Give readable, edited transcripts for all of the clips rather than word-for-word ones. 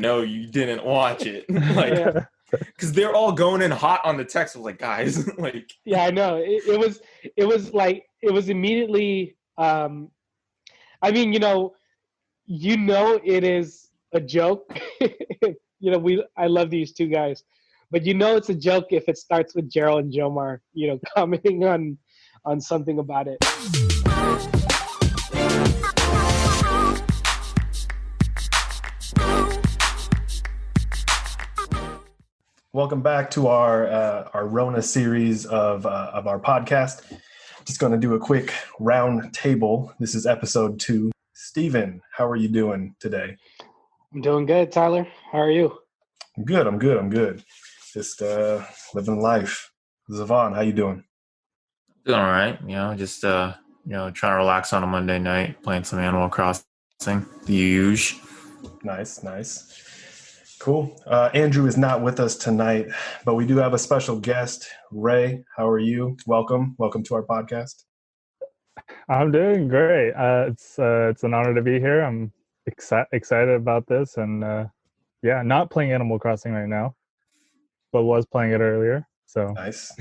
know you didn't watch it. Like, Yeah. because they're all going in hot on the text. I was like, guys, like, Yeah, I know. It was immediately. I mean, it is a joke. I love these two guys, but it's a joke if it starts with Gerald and Jomar, commenting on something about it. Welcome back to our Rona series of our podcast. Just going to do a quick round table. This is episode 2. Steven, how are you doing today? I'm doing good, Tyler. How are you? I'm good. Just living life. Zavon, how you doing? doing all right. Just trying to relax on a Monday night, playing some Animal Crossing, the usual. Nice. Cool. Andrew is not with us tonight, but we do have a special guest. Ray, how are you? Welcome to our podcast. I'm doing great. It's an honor to be here. I'm excited about this, and not playing Animal Crossing right now, but was playing it earlier. So nice.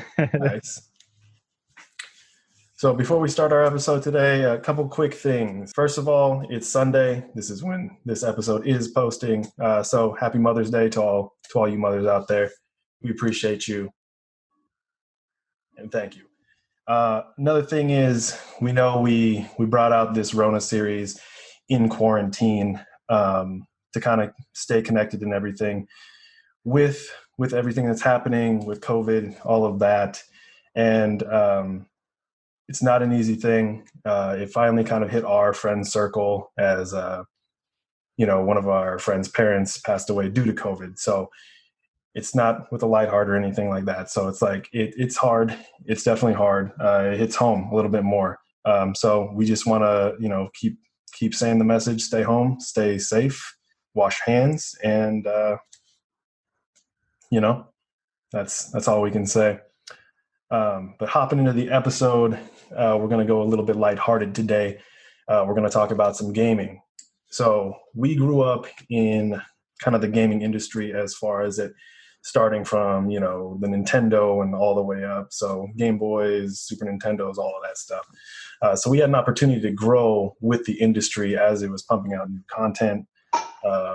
So before we start our episode today, a couple quick things. First of all, it's Sunday. This is when this episode is posting. So happy Mother's Day to all you mothers out there. We appreciate you. And thank you. Another thing is, we know we brought out this Rona series in quarantine to kind of stay connected and everything with everything that's happening with COVID, all of that. And it's not an easy thing. It finally kind of hit our friend circle as, one of our friends' parents passed away due to COVID. So it's not with a light heart or anything like that. So it's like, it's hard. It's definitely hard. It hits home a little bit more. So we just want to, keep saying the message, stay home, stay safe, wash hands. And, that's all we can say. But hopping into the episode, we're going to go a little bit lighthearted today. We're going to talk about some gaming. So we grew up in kind of the gaming industry as far as it starting from, the Nintendo and all the way up. So Game Boys, Super Nintendos, all of that stuff. So we had an opportunity to grow with the industry as it was pumping out new content,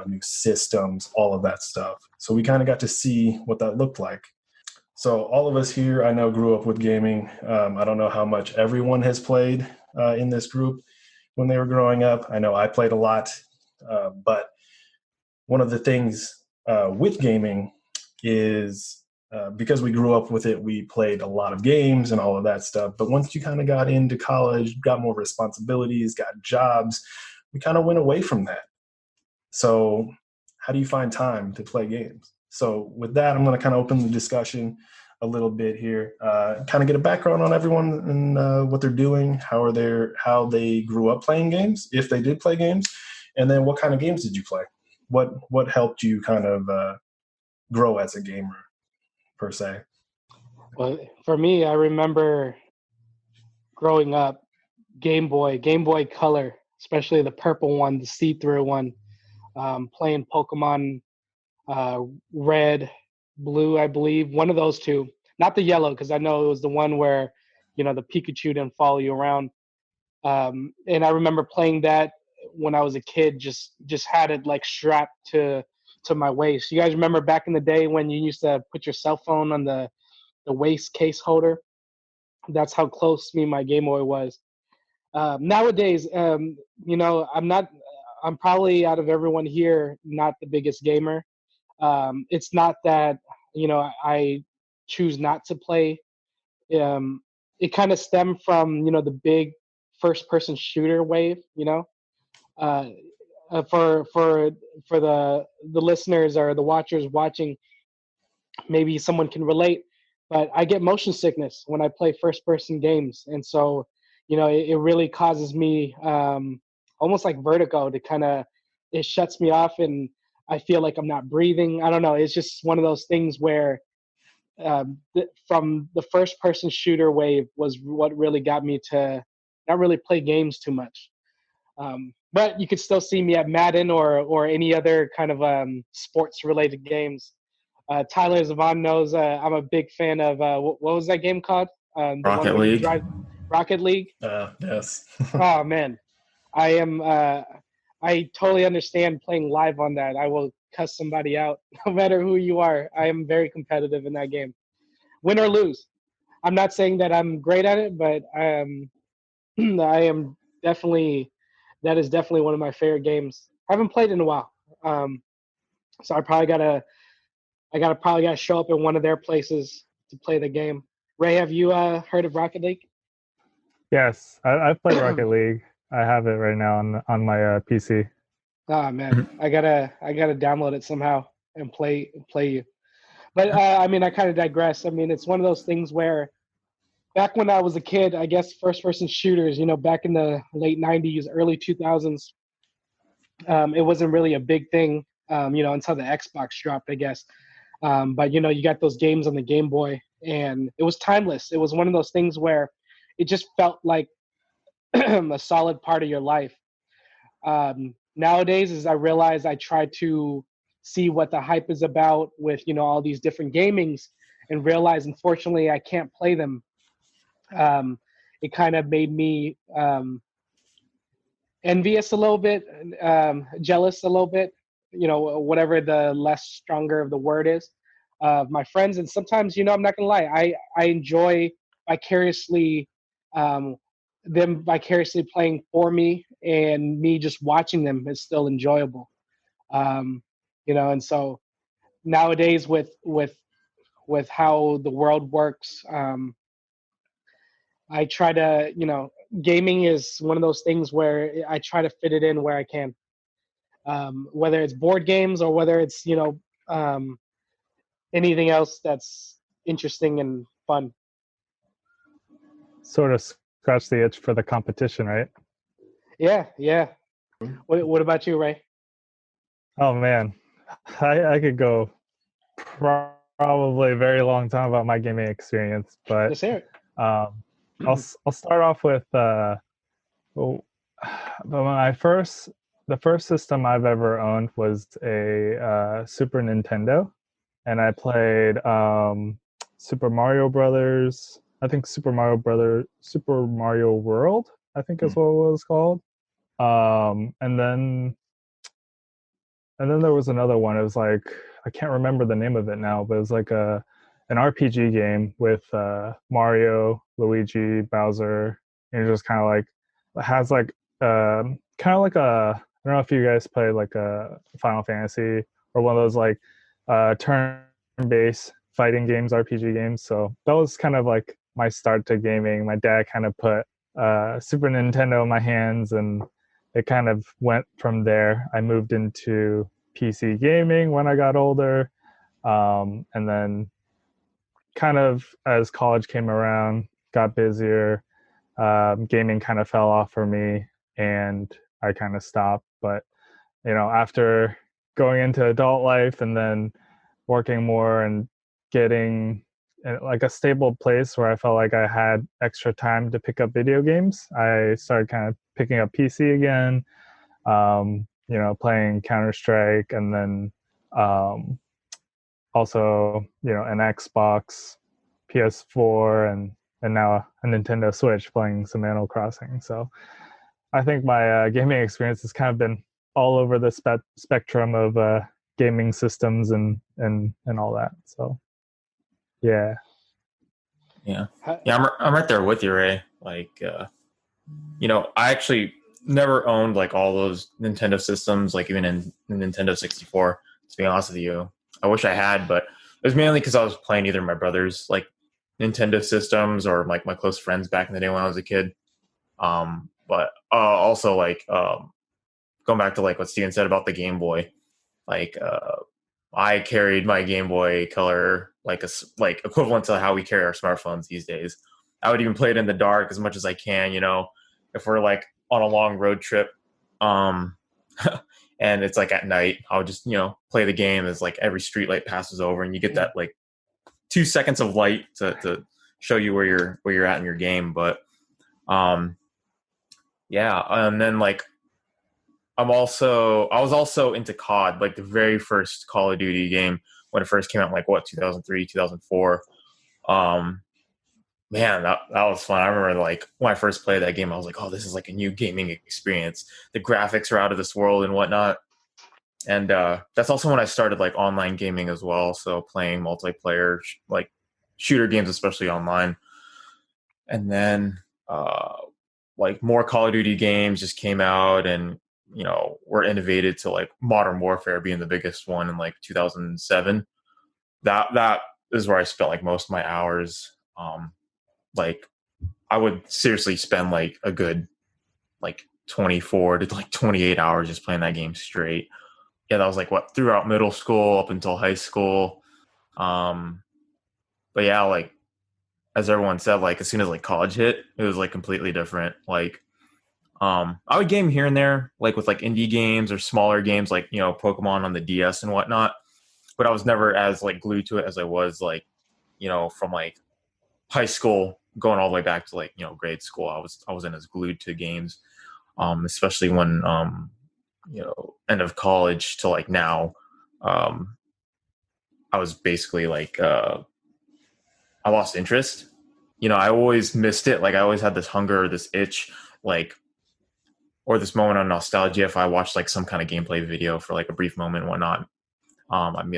new systems, all of that stuff. So we kind of got to see what that looked like. So all of us here, I know, grew up with gaming. I don't know how much everyone has played in this group when they were growing up. I know I played a lot, but one of the things with gaming is because we grew up with it, we played a lot of games and all of that stuff. But once you kind of got into college, got more responsibilities, got jobs, we kind of went away from that. So how do you find time to play games? So with that, I'm going to kind of open the discussion a little bit here, kind of get a background on everyone and what they're doing, how they grew up playing games, if they did play games, and then what kind of games did you play? What helped you kind of grow as a gamer, per se? Well, for me, I remember growing up, Game Boy Color, especially the purple one, the see-through one, playing Pokemon Red, Blue, I believe, one of those two, not the yellow, because I know it was the one where the Pikachu didn't follow you around, and I remember playing that when I was a kid. Just had it like strapped to my waist. You guys remember back in the day when you used to put your cell phone on the waist case holder? That's how close me and my Game Boy was. Nowadays, I'm probably, out of everyone here, not the biggest gamer. It's not that I choose not to play. It kind of stemmed from the big first person shooter wave. For the listeners or the watchers watching, maybe someone can relate, but I get motion sickness when I play first person games, and so it really causes me almost like vertigo. It shuts me off, and I feel like I'm not breathing. I don't know. It's just one of those things where from the first person shooter wave was what really got me to not really play games too much. But you could still see me at Madden or any other kind of sports related games. Tyler Zavon knows I'm a big fan of what was that game called? The one Rocket where you League. drive Rocket League. Yes. Oh man, I am. I totally understand playing live on that. I will cuss somebody out no matter who you are. I am very competitive in that game, win or lose. I'm not saying that I'm great at it, but I am definitely. That is definitely one of my favorite games. I haven't played in a while, so I probably gotta show up in one of their places to play the game. Ray, have you heard of Rocket League? Yes, I've played Rocket League. I have it right now on my PC. Oh man, I gotta download it somehow and play you. But I mean, I kind of digress. I mean, it's one of those things where back when I was a kid, I guess first person shooters, back in the late '90s, early 2000s, it wasn't really a big thing, until the Xbox dropped, I guess. But you got those games on the Game Boy, and it was timeless. It was one of those things where it just felt like a solid part of your life. Nowadays, as I realize, I try to see what the hype is about with all these different gamings, and realize unfortunately I can't play them. It kind of made me envious a little bit, jealous a little bit, whatever the less stronger of the word is, of my friends. And sometimes, I'm not gonna lie, I enjoy vicariously them vicariously playing for me, and me just watching them is still enjoyable. And so nowadays with how the world works, I try to, gaming is one of those things where I try to fit it in where I can, whether it's board games or whether it's, anything else that's interesting and fun. Sort of scratch the itch for the competition, right? Yeah. What about you, Ray? Oh man, I could go probably a very long time about my gaming experience, but Let's hear it. I'll start off with well, but the first system I've ever owned was a Super Nintendo, and I played Super Mario Brothers. I think Super Mario World, I think is what it was called. And then there was another one. It was like, I can't remember the name of it now, but it was like an RPG game with Mario, Luigi, Bowser, and it just kind of like has like kind of like a, I don't know if you guys played like a Final Fantasy or one of those like turn-based fighting games, RPG games. So that was kind of like my start to gaming. My dad kind of put Super Nintendo in my hands, and it kind of went from there. I moved into PC gaming when I got older, and then kind of as college came around, got busier, gaming kind of fell off for me, and I kind of stopped. But after going into adult life and then working more and getting like a stable place where I felt like I had extra time to pick up video games, I started kind of picking up PC again, playing Counter-Strike, and then also an Xbox, PS4, and now a Nintendo Switch, playing some Animal Crossing. So I think my gaming experience has kind of been all over the spectrum of gaming systems and all that. So yeah. I'm right there with you, Ray. Like I actually never owned like all those Nintendo systems, like even in the Nintendo 64, to be honest with you. I wish I had, but it was mainly because I was playing either my brother's like Nintendo systems or like my close friends back in the day when I was a kid. But also like going back to like what Steven said about the Game Boy, like I carried my Game Boy Color like equivalent to how we carry our smartphones these days. I would even play it in the dark as much as I can, if we're like on a long road trip, and it's like at night, I'll just, play the game as like every street light passes over and you get that like 2 seconds of light to show you where you're at in your game. But, and then like I was also into COD, like the very first Call of Duty game when it first came out, like 2003, 2004. Um, Man, that was fun. I remember like when I first played that game, I was like, oh, this is like a new gaming experience. The graphics are out of this world and whatnot. And that's also when I started like online gaming as well. So playing multiplayer, like shooter games, especially online. And then like more Call of Duty games just came out and, were innovated to like Modern Warfare being the biggest one in like 2007. That is where I spent like most of my hours. Like I would seriously spend like a good like 24 to like 28 hours just playing that game straight. Yeah, that was like throughout middle school up until high school. But yeah, like as everyone said, like as soon as like college hit, it was like completely different. Like I would game here and there, like with like indie games or smaller games like, Pokemon on the DS and whatnot. But I was never as like glued to it as I was like, from like high school going all the way back to like, grade school. I wasn't as glued to games. Especially when end of college to like now. I was basically like I lost interest. I always missed it. Like I always had this hunger, this itch, like or this moment of nostalgia if I watched like some kind of gameplay video for like a brief moment and whatnot. I'd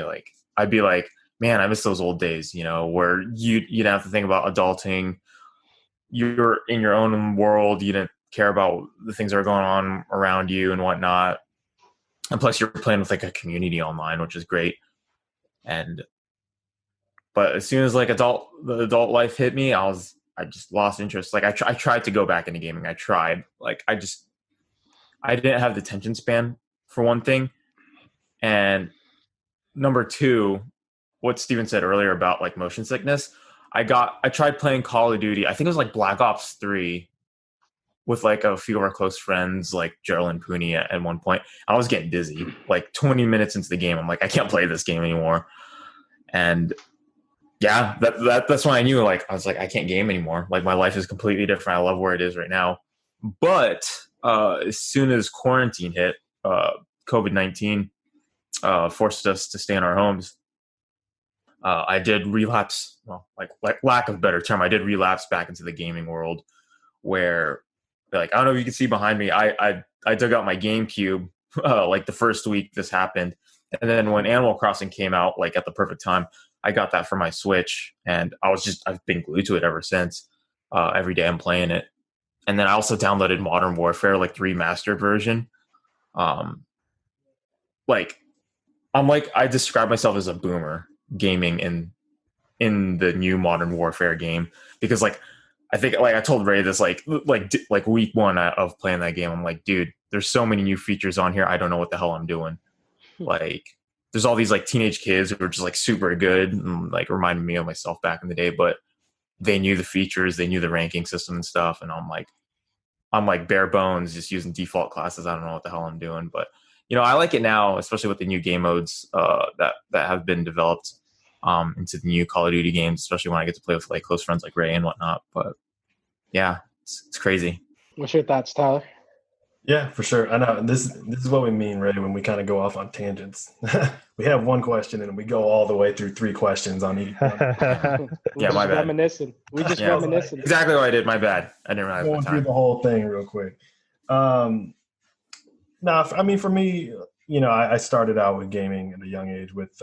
be like, man, I miss those old days, where you didn't have to think about adulting. You're in your own world. You didn't care about the things that are going on around you and whatnot. And plus you're playing with like a community online, which is great. But as soon as like the adult life hit me, I just lost interest. Like I tried to go back into gaming. I tried. Like I didn't have the attention span for one thing. And number two, what Steven said earlier about like motion sickness. I tried playing Call of Duty. I think it was like Black Ops 3 with like a few of our close friends, like Gerald and Pooney at one point. I was getting dizzy. Like 20 minutes into the game, I'm like, I can't play this game anymore. And yeah, that's when I knew, like, I was like, I can't game anymore. Like my life is completely different. I love where it is right now. But as soon as quarantine hit, COVID-19 forced us to stay in our homes. I did relapse. Well, like lack of a better term, I did relapse back into the gaming world, where, like, I don't know if you can see behind me. I dug out my GameCube like the first week this happened, and then when Animal Crossing came out, like at the perfect time, I got that for my Switch, and I've been glued to it ever since. Every day I'm playing it, and then I also downloaded Modern Warfare, like the remastered version. Like I describe myself as a boomer gaming in the new Modern Warfare game, because like I think, like I told Ray this like week one of playing that game, I'm like, dude, there's so many new features on here, I don't know what the hell I'm doing. Like there's all these like teenage kids who are just like super good and like reminding me of myself back in the day, but they knew the features, they knew the ranking system and stuff, and I'm like bare bones just using default classes. I don't know what the hell I'm doing, but I like it now, especially with the new game modes that have been developed into the new Call of Duty games, especially when I get to play with like close friends like Ray and whatnot. But yeah, it's crazy. What's your thoughts, Tyler? Yeah, for sure. I know this is what we mean, Ray, when we kind of go off on tangents. We have one question and we go all the way through 3 questions on each one. Yeah, my bad. Reminiscing. We just reminiscing. Exactly what I did. My bad. I didn't realize. Going through the whole thing real quick. I mean, for me, I started out with gaming at a young age with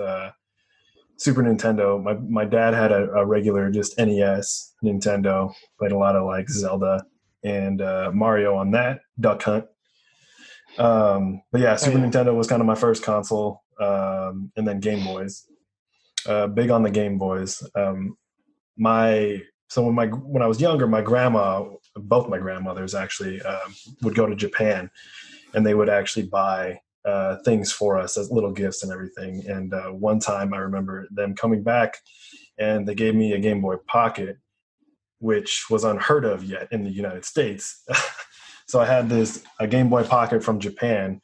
Super Nintendo. My dad had a regular just NES Nintendo. Played a lot of like Zelda and Mario on that, Duck Hunt. But yeah, Super Nintendo was kind of my first console, and then Game Boys. Big on the Game Boys. When I was younger, my grandma, both my grandmothers actually, would go to Japan, and they would actually buy things for us as little gifts and everything. And one time I remember them coming back, and they gave me a Game Boy Pocket, which was unheard of yet in the United States. So I had a Game Boy Pocket from Japan,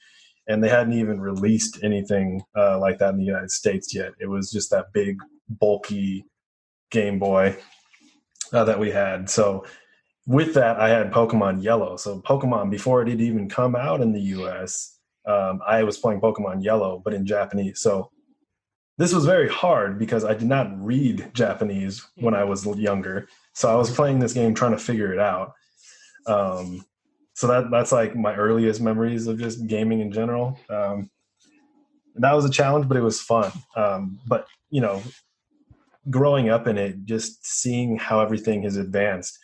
and they hadn't even released anything like that in the United States yet. It was just that big, bulky Game Boy that we had. So with that, I had Pokemon Yellow. So Pokemon, before it had even come out in the US, I was playing Pokemon Yellow, but in Japanese. So this was very hard because I did not read Japanese when I was younger. So I was playing this game trying to figure it out. So that's like my earliest memories of just gaming in general. That was a challenge, but it was fun. But, you know, growing up in it, just seeing how everything has advanced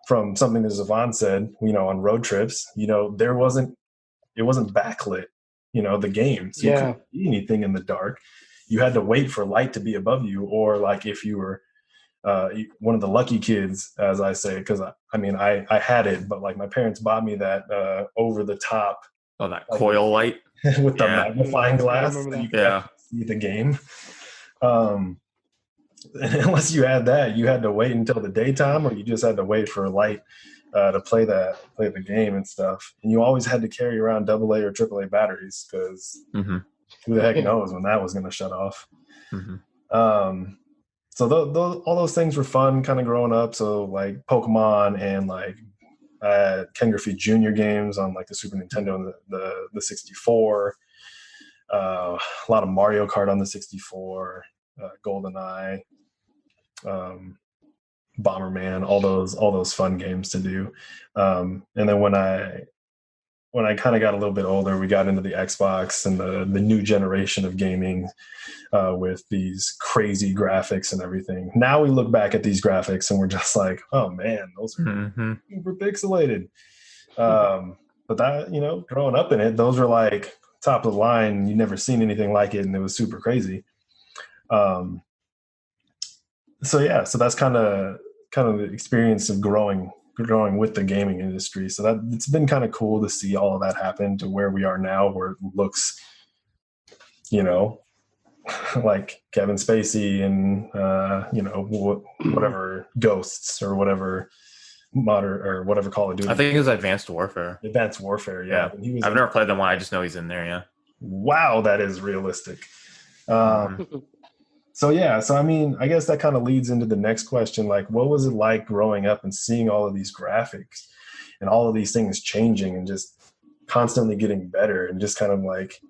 from something that Zavon said, you know, on road trips, you know, it wasn't backlit, you know, the game. So you couldn't see anything in the dark. You had to wait for light to be above you, or like if you were one of the lucky kids, as I say, because I had it, but like my parents bought me that over the top. Oh, that coil light with the magnifying glass, so you could actually see the game. Unless you had that, you had to wait until the daytime, or you just had to wait for light to play the game and stuff. And you always had to carry around AA or AAA batteries because who the heck knows when that was going to shut off. So all those things were fun kind of growing up. So like Pokemon and like Ken Griffey Jr. games on like the Super Nintendo and the 64. A lot of Mario Kart on the 64, GoldenEye, Bomberman, all those fun games to do. And then when I kind of got a little bit older, we got into the Xbox and the new generation of gaming with these crazy graphics and everything. Now we look back at these graphics and we're just like, oh man, those are super pixelated. But that, you know, growing up in it, those were like top of the line. You never seen anything like it, and it was super crazy. So that's kind of the experience of growing with the gaming industry. So that it's been kind of cool to see all of that happen to where we are now, where it looks, you know, like Kevin Spacey and you know, whatever Ghosts or whatever modern or whatever Call of Duty. I think it was Advanced Warfare. Yeah. I've never played them one. I just know he's in there. Yeah. Wow, that is realistic. So I mean, I guess that kind of leads into the next question. Like, what was it like growing up and seeing all of these graphics and all of these things changing and just constantly getting better, and just kind of like,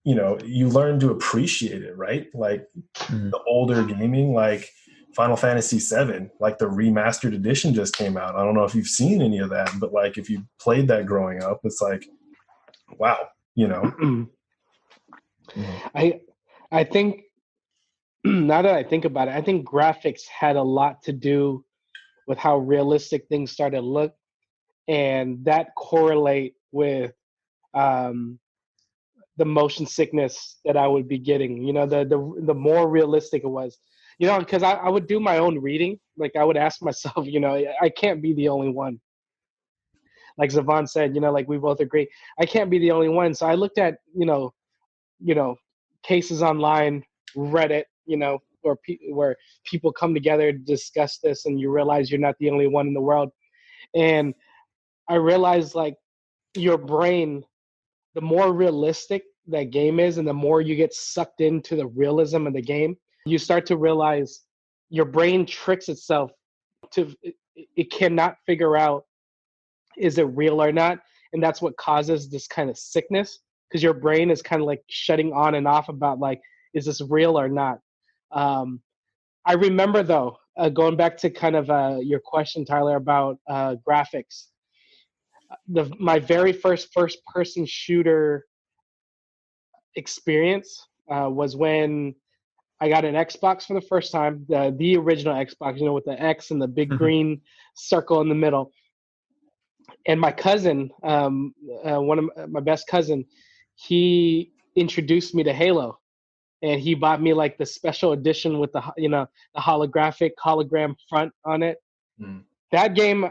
you know, you learn to appreciate it, right? Like the older gaming, like Final Fantasy VII, like the remastered edition just came out. I don't know if you've seen any of that, but like if you played that growing up, it's like, wow, you know. I think now that I think about it, I think graphics had a lot to do with how realistic things started to look, and that correlate with the motion sickness that I would be getting. You know, the more realistic it was, you know, because I would do my own reading. Like I would ask myself, you know, I can't be the only one. Like Zavon said, you know, like we both agree, I can't be the only one. So I looked at, you know, cases online, Reddit, you know, where people come together to discuss this, and you realize you're not the only one in the world. And I realized, like, your brain, the more realistic that game is, and the more you get sucked into the realism of the game, you start to realize your brain tricks itself it cannot figure out, is it real or not? And that's what causes this kind of sickness, because your brain is kind of like shutting on and off about, like, is this real or not? I remember, though, going back to kind of your question, Tyler, about graphics. My very first-person shooter experience was when I got an Xbox for the first time, the original Xbox, you know, with the X and the big green circle in the middle. And my cousin, one of my best cousin, he introduced me to Halo, and he bought me like the special edition with the, you know, the hologram front on it. That game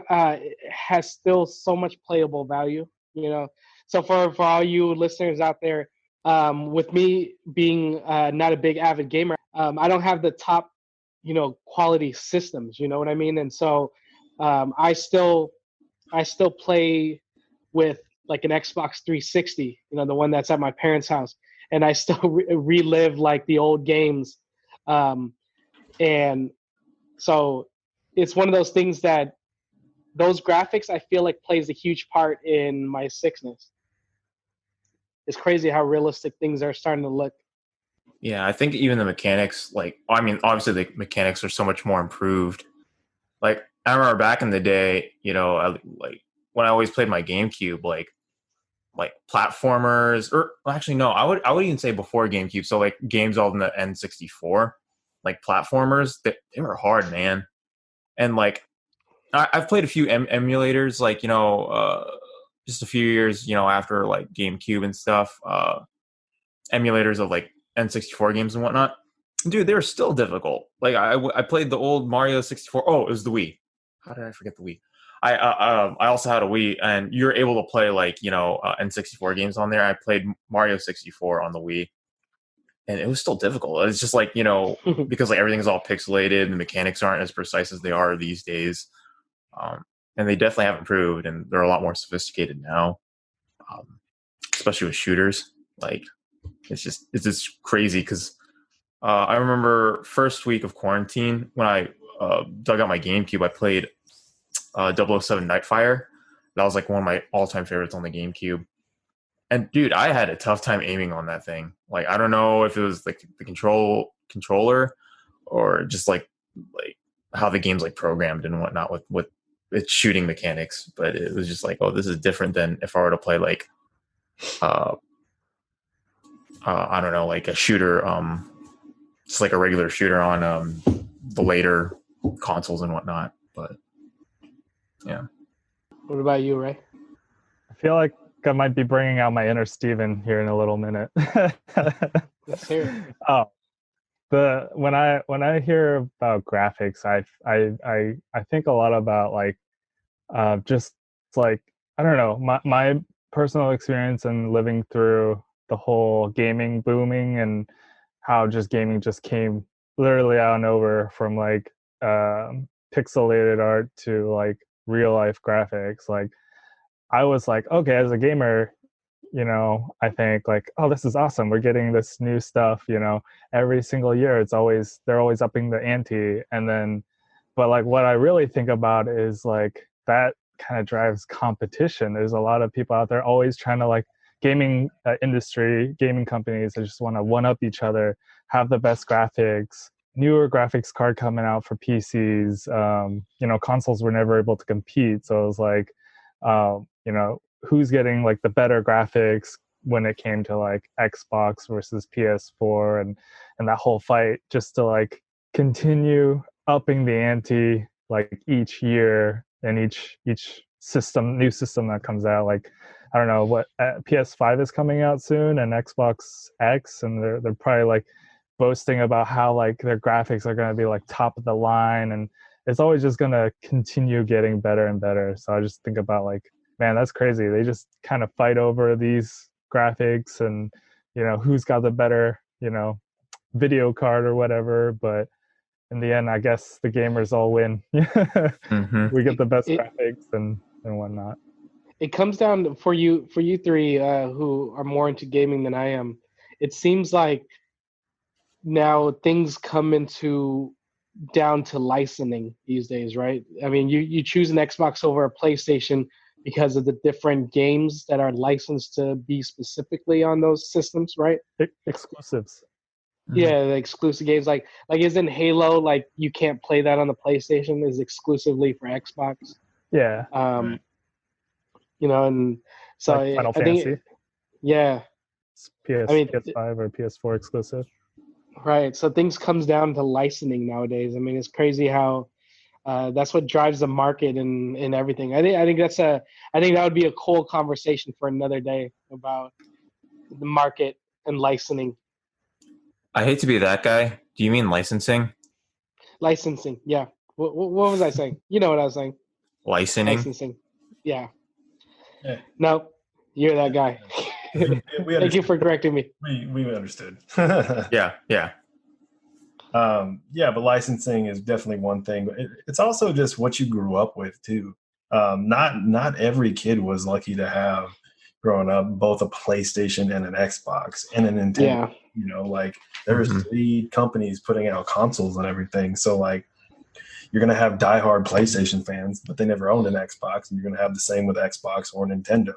has still so much playable value, you know. So for all you listeners out there, with me being not a big avid gamer, I don't have the top, you know, quality systems, you know what I mean? And so I still play with like an Xbox 360, you know, the one that's at my parents' house, and I still relive like the old games. And so it's one of those things that those graphics, I feel like, plays a huge part in my sickness. it's crazy how realistic things are starting to look. Yeah, I think even the mechanics, like, I mean, obviously the mechanics are so much more improved. Like, I remember back in the day, like when I always played my GameCube, like platformers, or well, actually no, I would even say before GameCube. So like games all in the N64, like platformers, they were hard, man. And like I've played a few emulators, like just a few years, after like GameCube and stuff, emulators of like N64 games and whatnot. Dude, they were still difficult. Like I played the old Mario 64. Oh, it was the Wii. How did I forget the Wii? I also had a Wii, and you're able to play like N64 games on there. I played Mario 64 on the Wii, and it was still difficult. It's just like because like everything's all pixelated, and the mechanics aren't as precise as they are these days. And they definitely have improved, and they're a lot more sophisticated now, especially with shooters. Like it's just crazy because I remember first week of quarantine when I dug out my GameCube, I played 007 Nightfire. That was like one of my all-time favorites on the GameCube. And dude, I had a tough time aiming on that thing. Like I don't know if it was like the controller or just like how the game's like programmed and whatnot with its shooting mechanics. But it was just like, oh, this is different than if I were to play like I don't know, like a shooter, just like a regular shooter on the later consoles and whatnot. But yeah. What about you, Ray? I feel like I might be bringing out my inner Steven here in a little minute. Let's hear it. Oh, when I hear about graphics, I think a lot about like just like I don't know, my personal experience and living through the whole gaming booming and how just gaming just came literally out and over from like pixelated art to like real life graphics. Like I was like, okay, as a gamer, I think like, oh, this is awesome. We're getting this new stuff, every single year. They're always upping the ante. And then, but like what I really think about is like that kind of drives competition. There's a lot of people out there always trying to like gaming industry, gaming companies that just want to one up each other, have the best graphics, newer graphics card coming out for PCs. Consoles were never able to compete. So it was like, who's getting like the better graphics when it came to like Xbox versus PS4 and that whole fight just to like continue upping the ante like each year and each new system that comes out. Like I don't know what PS5 is coming out soon and Xbox X, and they're probably like boasting about how like their graphics are going to be like top of the line, and it's always just going to continue getting better and better. So I just think about like, man, that's crazy. They just kind of fight over these graphics and, who's got the better, video card or whatever. But in the end, I guess the gamers all win. Mm-hmm. We get the best graphics and whatnot. It comes down to, for you three who are more into gaming than I am. It seems like now things come down to licensing these days, right? I mean, you choose an Xbox over a PlayStation because of the different games that are licensed to be specifically on those systems, right? Exclusives. Mm-hmm. Yeah, the exclusive games like isn't Halo like you can't play that on the PlayStation, is exclusively for Xbox? Yeah. And so like Final Fantasy. Yeah. It's PS5 or PS4 exclusive. Right. So things comes down to licensing nowadays. I mean, it's crazy how that's what drives the market and everything. I think that would be a cool conversation for another day about the market and licensing. I hate to be that guy. Do you mean licensing? Licensing, yeah. What was I saying? You know what I was saying. Licensing. Yeah. No, you're that guy. Thank you for correcting me. We understood. Yeah. But licensing is definitely one thing. But it's also just what you grew up with too. Not every kid was lucky to have growing up both a PlayStation and an Xbox and a Nintendo. Yeah. Like there was 3 companies putting out consoles and everything. So like you're gonna have diehard PlayStation fans, but they never owned an Xbox, and you're gonna have the same with Xbox or Nintendo.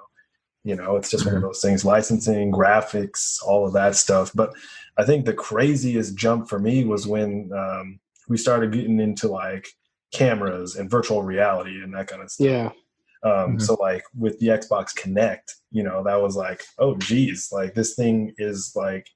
It's just one of those things, licensing, graphics, all of that stuff. But I think the craziest jump for me was when we started getting into like cameras and virtual reality and that kind of stuff. Yeah. So like with the Xbox Connect, that was like, oh geez, like this thing is like,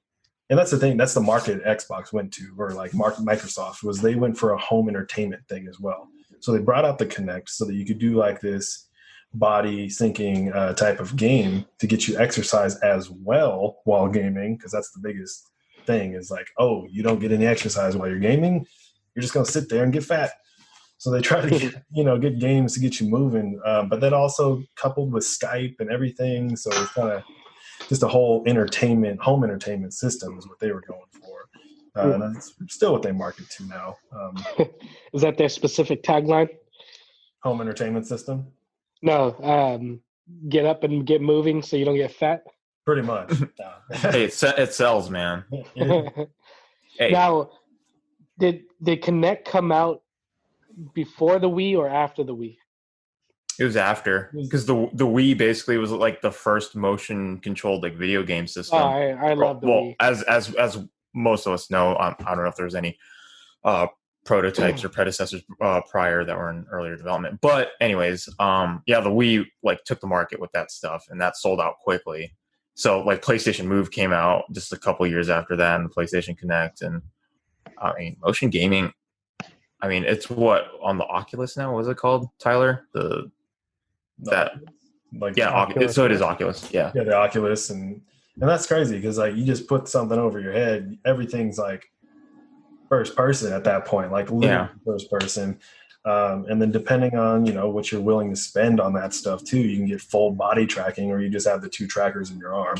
and that's the thing, that's the market Xbox went to, or like Microsoft, was they went for a home entertainment thing as well. So they brought out the Connect so that you could do like this body syncing type of game to get you exercise as well while gaming, because that's the biggest thing is like, oh, you don't get any exercise while you're gaming, you're just going to sit there and get fat. So they try to get games to get you moving, but then also coupled with Skype and everything. So it's kind of just a whole home entertainment system is what they were going for. And that's still what they market to now. Is that their specific tagline? Home entertainment system? No, get up and get moving so you don't get fat. Pretty much. Hey, it sells, man. Hey. Now, did Kinect come out before the Wii or after the Wii? It was after, because the Wii basically was like the first motion controlled like video game system. Oh, I love the Wii. As most of us know, I don't know if there's any prototypes or predecessors prior that were in earlier development. But anyways, the Wii like took the market with that stuff, and that sold out quickly. So like PlayStation Move came out just a couple years after that, and the PlayStation Connect, and motion gaming. I mean, it's what on the Oculus now. What is it called, Tyler? Oculus. So it is Oculus. Yeah, the Oculus, and that's crazy because like you just put something over your head, everything's like first person at that point, like literally first person. And then depending on what you're willing to spend on that stuff too, you can get full body tracking, or you just have the two trackers in your arm.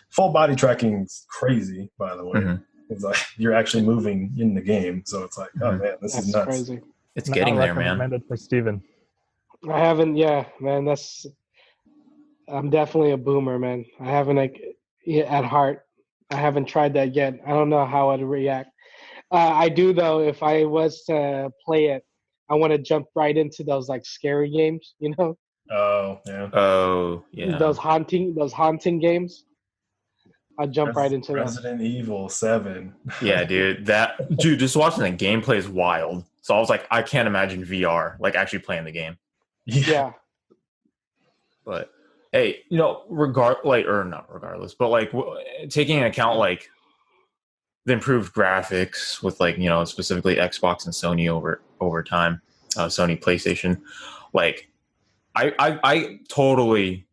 Full body tracking is crazy, by the way. Mm-hmm. It's like you're actually moving in the game, so it's like, oh man, this is nuts. Crazy. It's getting there, man. Recommended for Steven. I haven't, man. I'm definitely a boomer, man. I haven't at heart. I haven't tried that yet. I don't know how I'd react. I do though. If I was to play it, I want to jump right into those like scary games, Oh yeah. Oh yeah. Those haunting games. I'll jump right into Resident Evil 7. Yeah, dude. Just watching the gameplay is wild. So I was like, I can't imagine VR, like actually playing the game. Yeah. But hey, not regardless, but like taking into account like the improved graphics with like, specifically Xbox and Sony over time, Sony PlayStation, like I totally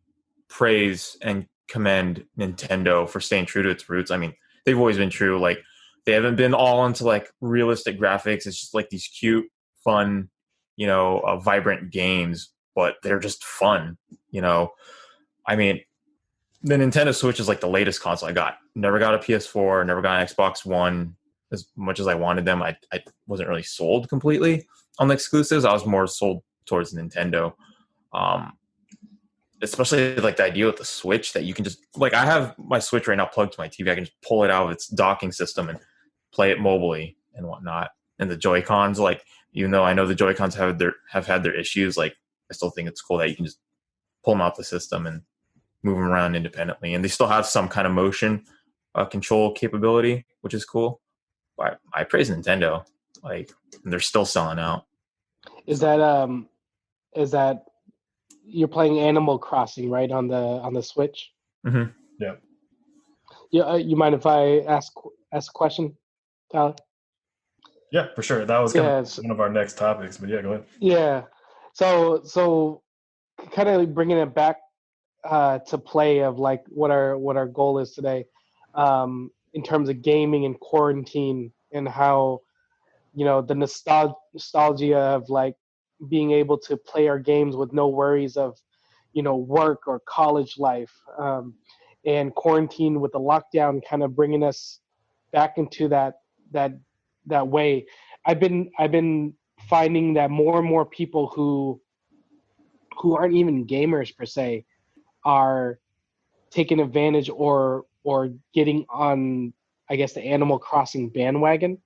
praise and commend Nintendo for staying true to its roots. I mean, they've always been true. Like they haven't been all into like realistic graphics. It's just like these cute, fun, vibrant games, but they're just fun. I mean, the Nintendo Switch is like the latest console I got. Never got a PS4, never got an Xbox One. As much as I wanted them, I wasn't really sold completely on the exclusives. I was more sold towards Nintendo. Especially like the idea with the Switch that you can just like, I have my Switch right now plugged to my TV. I can just pull it out of its docking system and play it mobily and whatnot. And the Joy-Cons, like, even though I know the Joy-Cons have had their issues, like I still think it's cool that you can just pull them out the system and move them around independently. And they still have some kind of motion control capability, which is cool. But I praise Nintendo. Like, they're still selling out. Is that you're playing Animal Crossing, right, on the Switch? Mm-hmm. Yeah. Yeah. You mind if I ask a question, Tyler? Yeah, for sure. That was one of our next topics, but yeah, go ahead. Yeah. So kind of bringing it back to play of like what our goal is today, in terms of gaming and quarantine, and how the nostalgia of like being able to play our games with no worries of work or college life, and quarantine with the lockdown kind of bringing us back into that way. I've been finding that more and more people who aren't even gamers per se are taking advantage or getting on, I guess, the Animal Crossing bandwagon.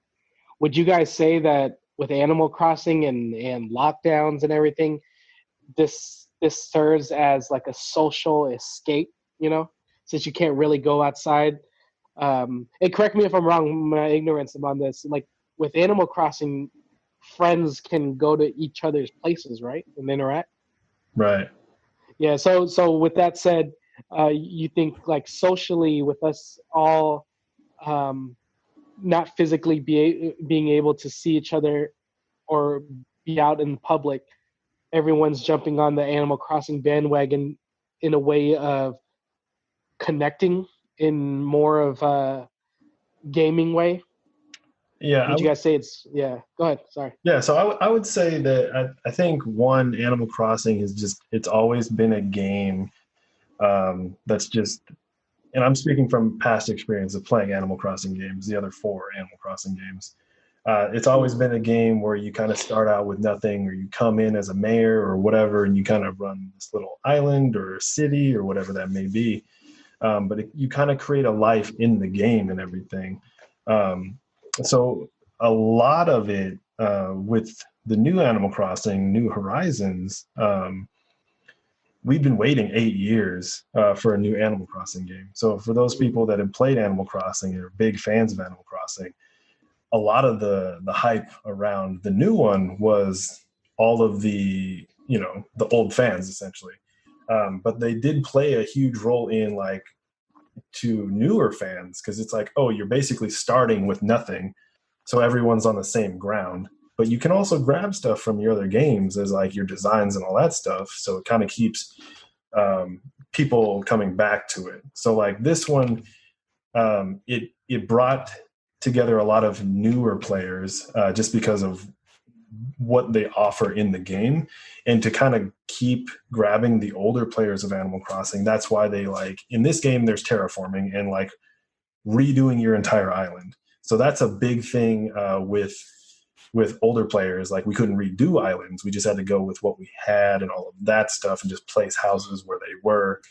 Would you guys say that with Animal Crossing and lockdowns and everything, this this serves as like a social escape, since you can't really go outside. And correct me if I'm wrong, my ignorance on this. Like with Animal Crossing, friends can go to each other's places, right, and interact. Right. Yeah. So with that said, you think like socially with us all, not physically being able to see each other or be out in public, everyone's jumping on the Animal Crossing bandwagon in a way of connecting in more of a gaming way. Yeah. Would you guys say it's yeah? Go ahead. Sorry. Yeah, so I would say that I think one, Animal Crossing is just, it's always been a game that's just, and I'm speaking from past experience of playing Animal Crossing games, the other four Animal Crossing games. It's always been a game where you kind of start out with nothing, or you come in as a mayor or whatever, and you kind of run this little island or city or whatever that may be. You kind of create a life in the game and everything. So a lot of it with the new Animal Crossing, New Horizons, we've been waiting 8 years for a new Animal Crossing game. So for those people that have played Animal Crossing and are big fans of Animal Crossing, a lot of the hype around the new one was all of the old fans essentially. But they did play a huge role in like to newer fans, because it's like, oh, you're basically starting with nothing, so everyone's on the same ground. But you can also grab stuff from your other games as like your designs and all that stuff, so it kind of keeps people coming back to it. So like this one, it brought together a lot of newer players just because of what they offer in the game, and to kind of keep grabbing the older players of Animal Crossing. That's why they like, in this game there's terraforming and like redoing your entire island. So that's a big thing with older players. Like we couldn't redo islands, we just had to go with what we had and all of that stuff and just place houses where they were.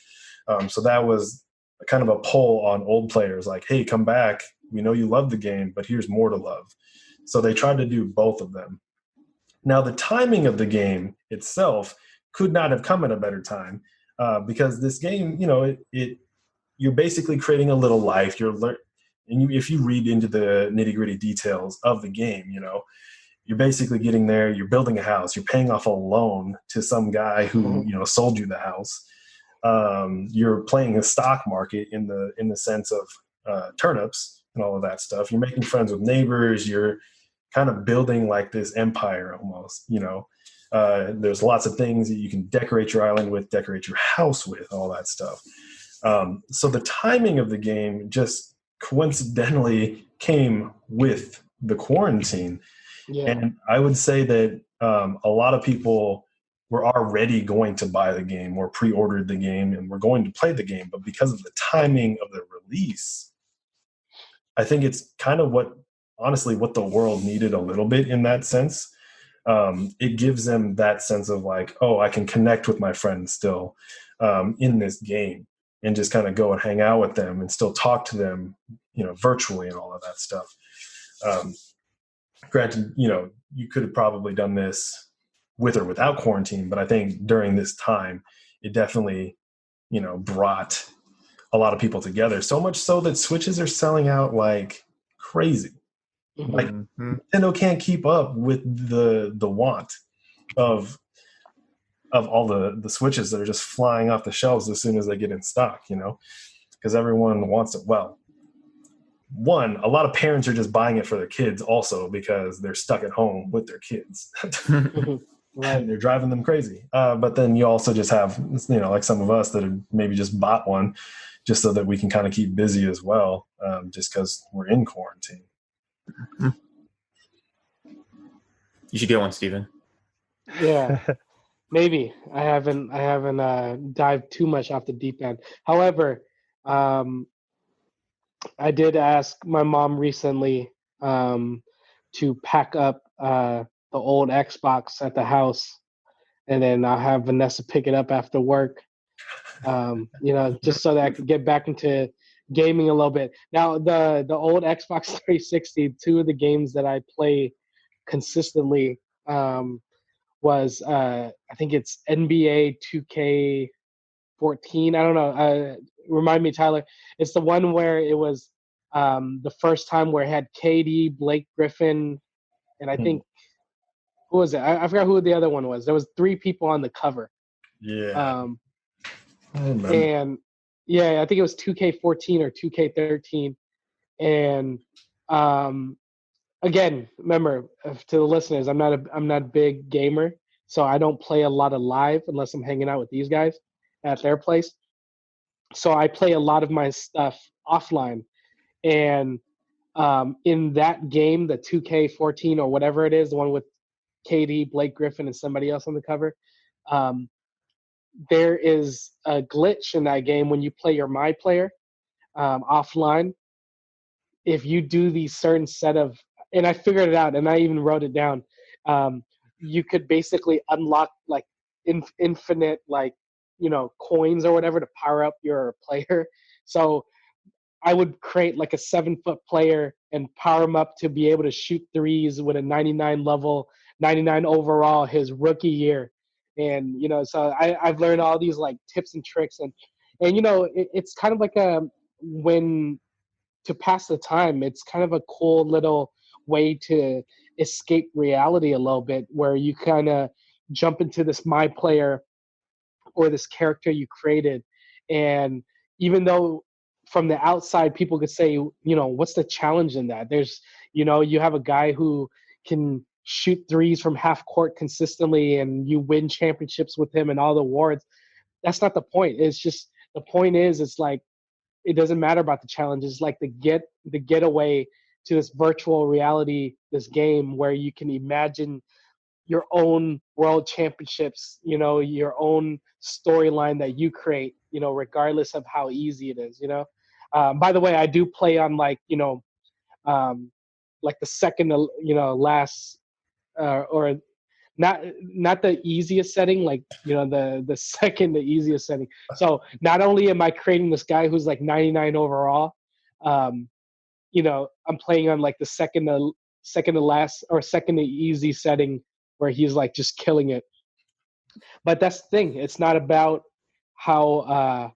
So that was kind of a pull on old players, like, hey, come back, we know you love the game, but here's more to love. So they tried to do both of them. Now, the timing of the game itself could not have come at a better time, because this game, you're basically creating a little life. If you read into the nitty-gritty details of the game, you're basically getting there. You're building a house. You're paying off a loan to some guy who sold you the house. You're playing the stock market in the sense of turnips and all of that stuff. You're making friends with neighbors. You're kind of building like this empire almost, there's lots of things that you can decorate your island with, decorate your house with, all that stuff. So the timing of the game just coincidentally came with the quarantine. Yeah. And I would say that a lot of people were already going to buy the game or pre-ordered the game and were going to play the game. But because of the timing of the release, I think it's kind of honestly what the world needed a little bit in that sense. It gives them that sense of like, oh, I can connect with my friends still in this game, and just kind of go and hang out with them and still talk to them, virtually and all of that stuff. Granted, you could have probably done this with or without quarantine, but I think during this time, it definitely, brought a lot of people together. So much so that Switches are selling out like crazy. Like Nintendo can't keep up with the want of all the Switches that are just flying off the shelves as soon as they get in stock, because everyone wants it. Well, one, a lot of parents are just buying it for their kids also because they're stuck at home with their kids. And they're driving them crazy. But then you also just have, like some of us that have maybe just bought one just so that we can kind of keep busy as well, just because we're in quarantine. You should get one, Steven. Yeah, maybe. I haven't dived too much off the deep end. However, I did ask my mom recently to pack up the old Xbox at the house, and then I'll have Vanessa pick it up after work. Just so that I could get back into gaming a little bit. Now, the old Xbox 360, two of the games that I play consistently were was I think it's NBA 2K14. I don't know. Remind me, Tyler. It's the one where it was the first time where it had KD, Blake Griffin, and I think who was it? I forgot who the other one was. There was 3 people on the cover. Yeah. I remember. And yeah, I think it was 2K14 or 2K13. And again, remember to the listeners, I'm not a big gamer, so I don't play a lot of live unless I'm hanging out with these guys at their place. So I play a lot of my stuff offline. And in that game, the 2K14 or whatever it is, the one with KD, Blake Griffin, and somebody else on the cover, there is a glitch in that game when you play your My Player offline. If you do these certain set of, and I figured it out, and I even wrote it down, you could basically unlock like infinite coins or whatever to power up your player. So I would create like a 7-foot player and power him up to be able to shoot threes with a 99 level, 99 overall his rookie year. And, so I've learned all these like tips and tricks and it's kind of like when to pass the time, it's kind of a cool little way to escape reality a little bit where you kind of jump into this My Player or this character you created. And even though from the outside people could say, what's the challenge in that? There's, you have a guy who can shoot threes from half court consistently and you win championships with him and all the awards. That's not the point. It's just, the point is, it's like, it doesn't matter about the challenges. It's like the getaway to this virtual reality, this game where you can imagine your own world championships, your own storyline that you create, regardless of how easy it is, by the way, I do play on like the second, last, or not the easiest setting, like, the second, the easiest setting. So not only am I creating this guy who's like 99 overall, I'm playing on like the second to last or second to easy setting where he's like just killing it. But that's the thing. It's not about how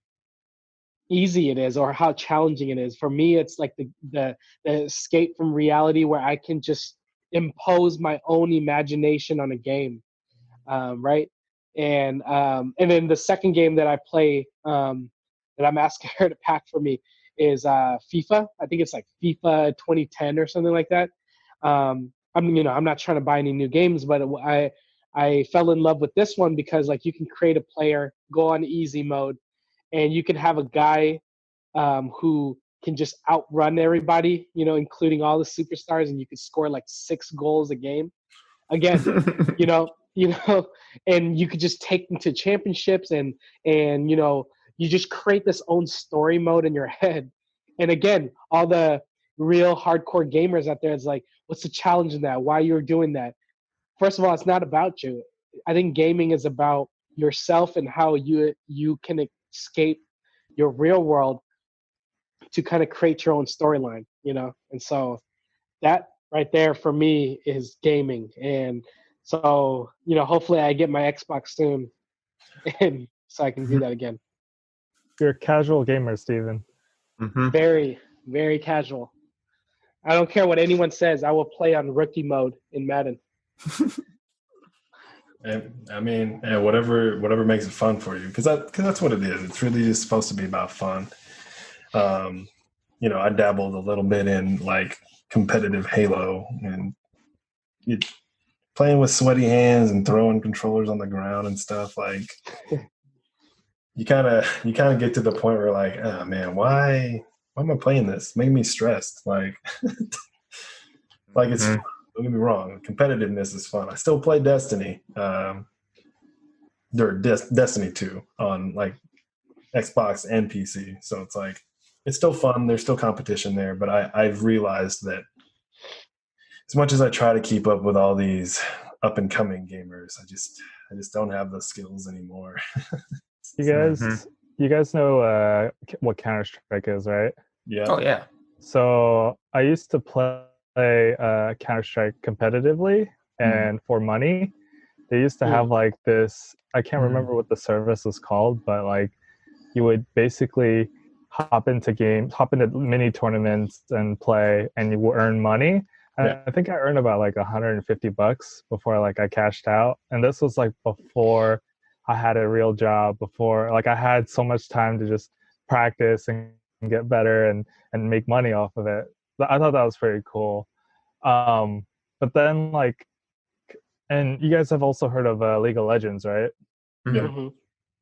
easy it is or how challenging it is. For me, it's like the escape from reality where I can just impose my own imagination on a game, right? And then the second game that I play that I'm asking her to pack for me is FIFA. I think it's like FIFA 2010 or something like that. I'm not trying to buy any new games, but I fell in love with this one because like you can create a player, go on easy mode, and you can have a guy who can just outrun everybody, including all the superstars, and you could score like 6 goals a game. Again, and you could just take them to championships and you just create this own story mode in your head. And again, all the real hardcore gamers out there is like, what's the challenge in that? Why you're doing that? First of all, it's not about you. I think gaming is about yourself and how you can escape your real world to kind of create your own storyline, And so that right there for me is gaming. And so, hopefully I get my Xbox soon and so I can do that again. You're a casual gamer, Steven. Mm-hmm. Very, very casual. I don't care what anyone says. I will play on rookie mode in Madden. I mean, whatever makes it fun for you, because that's what it is. It's really just supposed to be about fun. I dabbled a little bit in like competitive Halo and playing with sweaty hands and throwing controllers on the ground and stuff. Like you kind of get to the point where like, oh man, why am I playing this? Making me stressed. Like, like it's fun. Don't get me wrong. Competitiveness is fun. I still play Destiny, or Destiny 2 on like Xbox and PC. So it's like, it's still fun. There's still competition there, but I've realized that as much as I try to keep up with all these up and coming gamers, I just don't have the skills anymore. You guys know what Counter-Strike is, right? Yeah. Oh yeah. So I used to play Counter-Strike competitively and for money, they used to have like this, I can't remember what the service was called, but like you would basically hop into mini tournaments and play, and you will earn money. And Yeah. I think I earned about like $150 before like I cashed out. And this was like before I had a real job, before like I had so much time to just practice and get better and make money off of it. I thought that was pretty cool. But then like, and you guys have also heard of League of Legends, right? Yeah.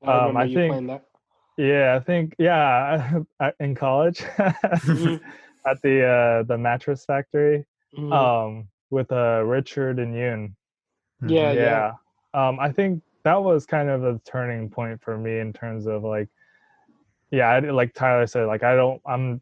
I remember I you think playing that. Yeah, I think in college at the mattress factory with Richard and Yoon. Yeah, Yeah. I think that was kind of a turning point for me in terms of like, yeah, like Tyler said, like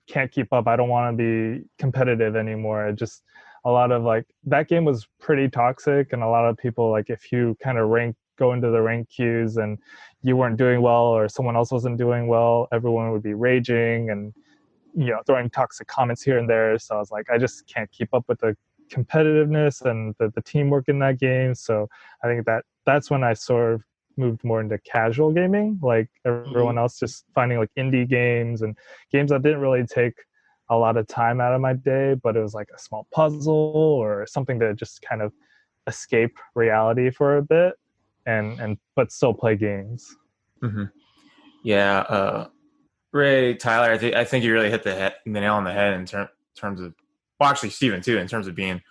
can't keep up. I don't want to be competitive anymore. Just a lot of like that game was pretty toxic, and a lot of people like if you kind of go into the rank queues and you weren't doing well or someone else wasn't doing well, everyone would be raging and throwing toxic comments here and there. So I was like, I just can't keep up with the competitiveness and the teamwork in that game. So I think that's when I sort of moved more into casual gaming, like everyone else, just finding like indie games and games that didn't really take a lot of time out of my day, but it was like a small puzzle or something to just kind of escape reality for a bit and but still play games. Yeah, Ray, Tyler, I think you really hit the nail on the head in terms of, well, actually Steven too, in terms of being,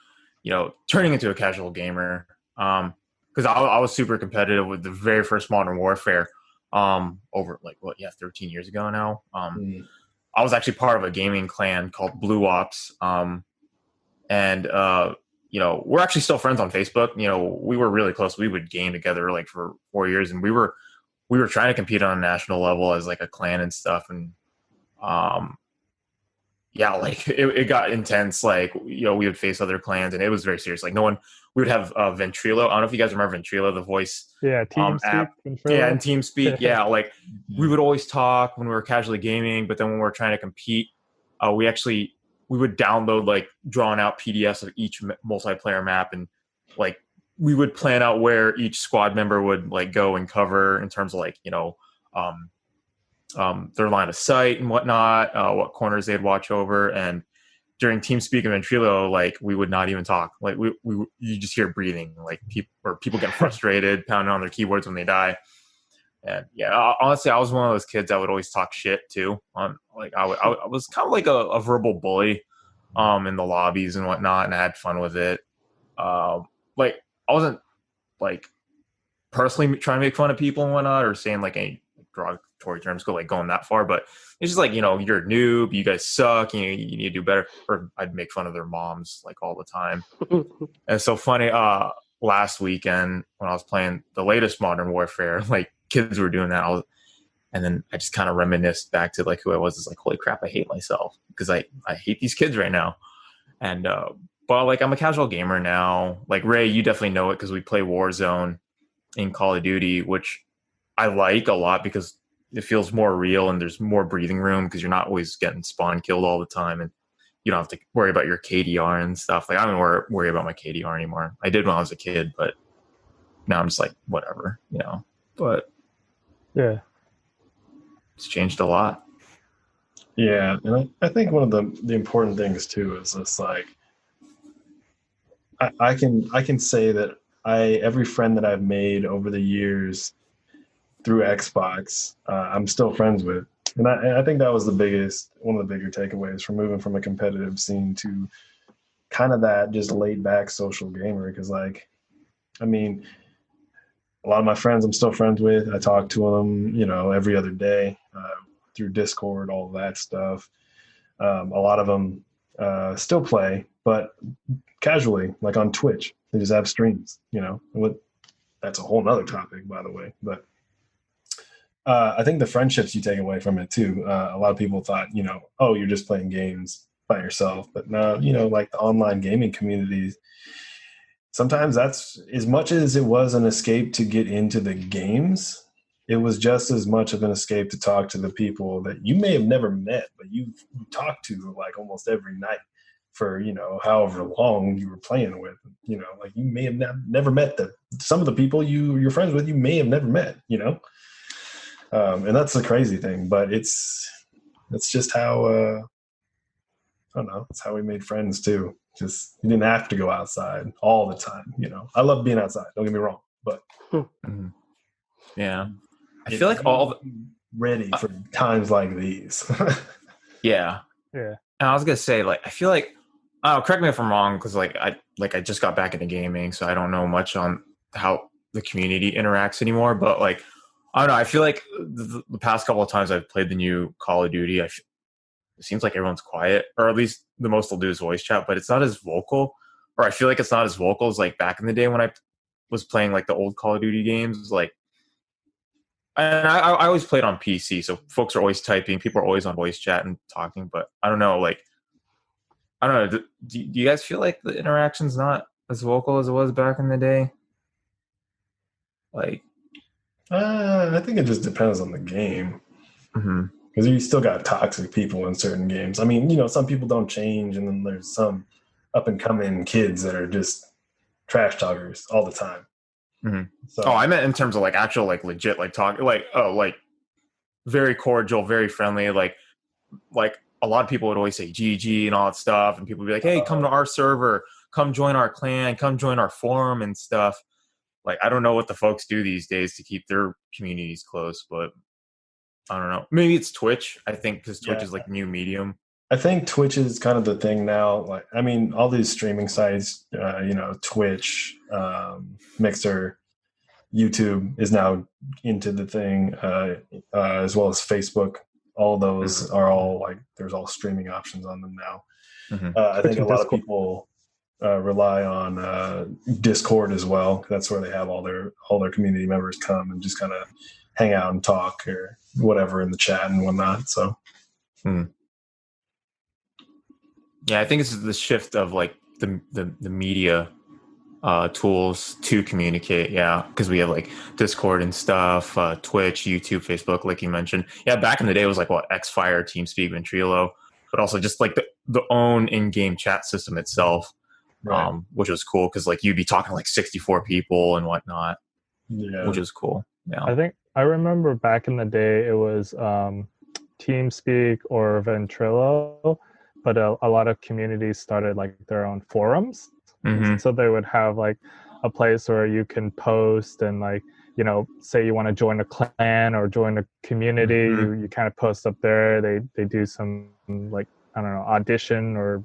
turning into a casual gamer. Because I was super competitive with the very first Modern Warfare, over 13 years ago now. I was actually part of a gaming clan called Blue Ops, and we're actually still friends on Facebook. We were really close. We would game together like for 4 years, and we were trying to compete on a national level as like a clan and stuff. And like it got intense. Like, we would face other clans and it was very serious. Like we would have Ventrilo. I don't know if you guys remember Ventrilo, the voice TeamSpeak app. Yeah, and TeamSpeak. Yeah, like we would always talk when we were casually gaming, but then when we were trying to compete, we would download like drawn out PDFs of each multiplayer map, and like we would plan out where each squad member would like go and cover in terms of like their line of sight and whatnot, what corners they'd watch over. And during TeamSpeak and Ventrilo, like we would not even talk. Like you just hear breathing, like people get frustrated, pounding on their keyboards when they die. And yeah, honestly, I was one of those kids that would always talk shit too. I was kind of like a verbal bully, in the lobbies and whatnot, and I had fun with it. Like I wasn't like personally trying to make fun of people and whatnot, or saying like any derogatory terms, going that far. But it's just like, you're a noob, you guys suck, you need to do better. Or I'd make fun of their moms like all the time. And it's so funny. Last weekend when I was playing the latest Modern Warfare, like kids were doing that, and then I just kind of reminisced back to like who I was. It's like, holy crap, I hate myself because I hate these kids right now. And but like I'm a casual gamer now. Like Ray, you definitely know it because we play Warzone in Call of Duty, which I like a lot because it feels more real and there's more breathing room because you're not always getting spawn killed all the time, and you don't have to worry about your KDR and stuff. Like I don't worry about my KDR anymore. I did when I was a kid, but now I'm just like, whatever, But yeah, it's changed a lot. Yeah, and I think one of the important things too is this, like I can say that every friend that I've made over the years through Xbox, I'm still friends with, and I think that was one of the bigger takeaways from moving from a competitive scene to kind of that just laid back social gamer. Because like, I mean, a lot of my friends I'm still friends with. I talk to them, every other day through Discord, all of that stuff. A lot of them still play, but casually, like on Twitch. They just have streams, that's a whole nother topic, by the way. But I think the friendships you take away from it too. A lot of people thought, oh, you're just playing games by yourself. But no, like the online gaming communities, sometimes that's as much as it was an escape to get into the games. It was just as much of an escape to talk to the people that you may have never met, but you talk to like almost every night for, however long you were playing with, like you may have never met some of the people you're friends with, you may have never met, and that's the crazy thing, but it's just how, I don't know, it's how we made friends too. Just, you didn't have to go outside all the time. I love being outside, don't get me wrong, but yeah, I feel like ready for times like these. Yeah. Yeah. And I was gonna say, like, I feel like, correct me if I'm wrong, because I just got back into gaming, so I don't know much on how the community interacts anymore. But like, I don't know. I feel like the past couple of times I've played the new Call of Duty, it seems like everyone's quiet, or at least the most they'll do is voice chat, but it's not as vocal, or I feel like it's not as vocal as like back in the day when I was playing like the old Call of Duty games, like. And I always played on PC, so folks are always typing. People are always on voice chat and talking. But I don't know, like, I don't know. Do you guys feel like the interaction's not as vocal as it was back in the day? Like, I think it just depends on the game. mm-hmm. Because you still got toxic people in certain games. I mean, some people don't change, and then there's some up and coming kids that are just trash talkers all the time. Mm-hmm. So, I meant in terms of like actual, like legit, like talk, like very cordial, very friendly. Like a lot of people would always say GG and all that stuff, and people would be like, "Hey, come to our server, come join our clan, come join our forum and stuff." Like, I don't know what the folks do these days to keep their communities close, but I don't know. Maybe it's Twitch. I think because Twitch is like new medium. I think Twitch is kind of the thing now. Like, I mean, all these streaming sites, Twitch, Mixer, YouTube is now into the thing, as well as Facebook. All those are all like, there's all streaming options on them now. Mm-hmm. I think a lot of people rely on Discord as well. That's where they have all their community members come and just kind of hang out and talk or whatever in the chat and whatnot. So. Yeah, I think it's the shift of like the media tools to communicate. Yeah, because we have like Discord and stuff, Twitch, YouTube, Facebook, like you mentioned. Yeah, back in the day it was like Xfire, TeamSpeak, Ventrilo, but also just like the own in-game chat system itself, Right. Which was cool because like you'd be talking to like 64 people and whatnot, which is cool. Yeah, I think I remember back in the day it was TeamSpeak or Ventrilo, but a lot of communities started like their own forums. Mm-hmm. So they would have like a place where you can post and like, say you want to join a clan or join a community, you kind of post up there. They do some like, I don't know, audition or,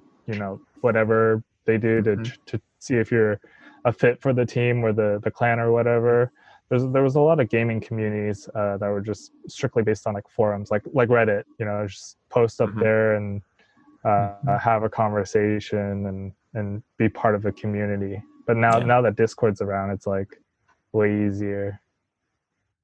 whatever they do to see if you're a fit for the team or the clan or whatever. There was a lot of gaming communities that were just strictly based on like forums, like Reddit, just post up there and have a conversation and be part of a community. But now that Discord's around, it's like way easier.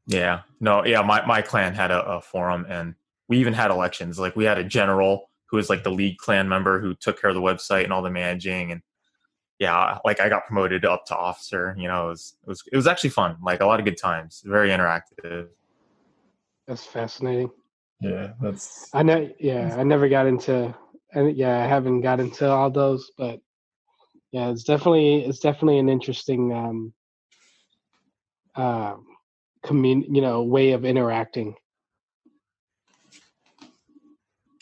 Yeah. No, yeah, my clan had a forum, and we even had elections. Like, we had a general who was like the lead clan member who took care of the website and all the managing, and yeah, like I got promoted up to officer. It was actually fun. Like, a lot of good times. Very interactive. That's fascinating. Yeah, I know. Yeah, I never got into. I haven't got into all those, but yeah, it's definitely an interesting way of interacting.